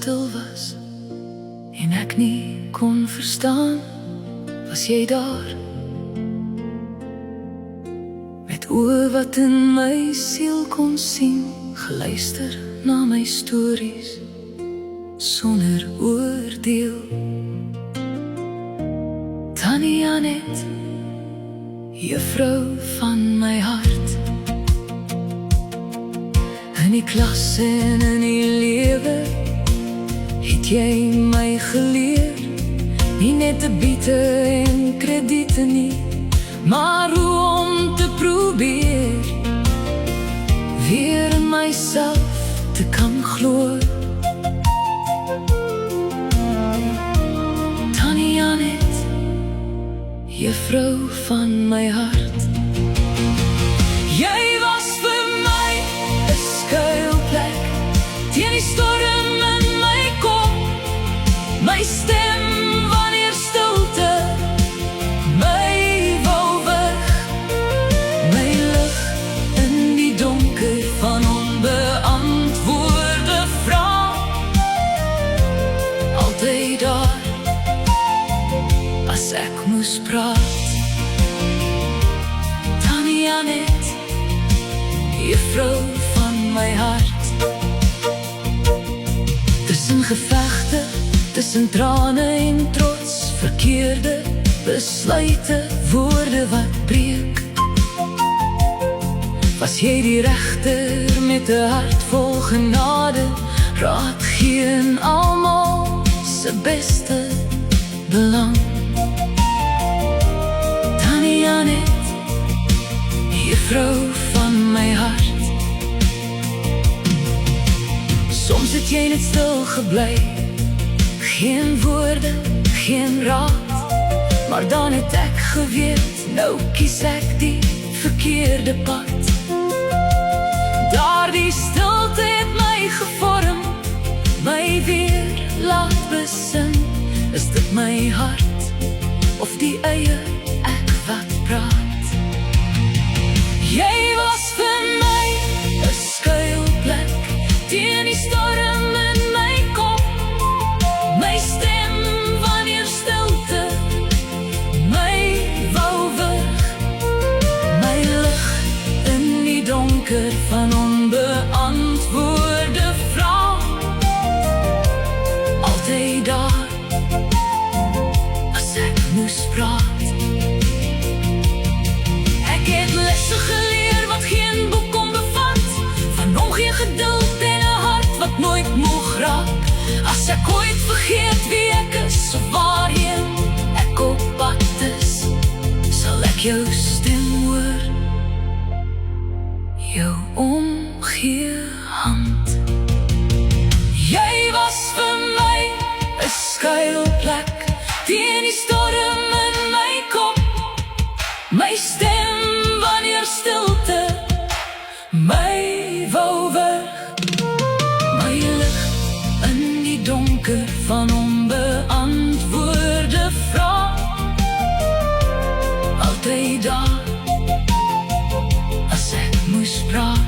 stil was en ek nie kon verstaan, was jy daar met oë wat in my siel kon sien, geluister na my stories sonder oordeel. Tannie Annette, juffrou van my hart, in die klas en in die lewe het jy my geleer, nie net te biete en krediete nie, maar hoe om te probeer, weer in myself te kan glo. Tannie Annette, juffrou van my hart, jy was vir my 'n skuilplek teen die storm in my kop, my stem wanneer stilte my wou weg, my lig in die donker van onbeantwoorde vrae, altyd daar as ek moes praat. Tannie Annette, juffrou van my hart, tussen gevegte, tussen trane en trots, verkeerde besluite, woorde wat breek, was jy die regter met 'n hart vol genade, raad gee in almal se beste belang. Tannie Annette, juffrou van my hart, soms het jy net stil gebly, geen woorde, geen raad, maar dan het ek geweet, nou kies ek die verkeerde pad. Daardie stilte het my gevorm, my weer laat besin, is dit my hart of die eie ek wat praat? Jy was vir my 'n skuilplek teen die storm in my kop, my stem wanneer stilte my wou weg, my lig in die donker van onbeantwoorde vrae, altyd daar as ek moes praat. Ek het lesse geleer wat geen boek kon bevat, van omgee geduld en 'n hart wat nooit moeg raak. As ek ooit vergeet wie ek is of waarheen ek op pad is, sal ek jou stem hoor, jou omgee hand. Jy was vir my 'n skuilplek teen die storm in my kop, my stem wanneer stilte my wou weg, my lig in die donker van onbeantwoorde vrae, altyd daar as ek moes praat.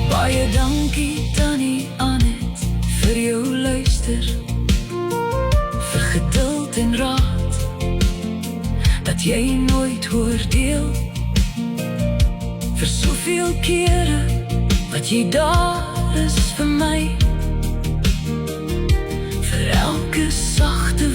Baie dankie Tannie Annette vir jou luister, vir geduld en raad, dat jy nooit oordeel, vir soveel kere wat jy daar is vir my, vir elke sagte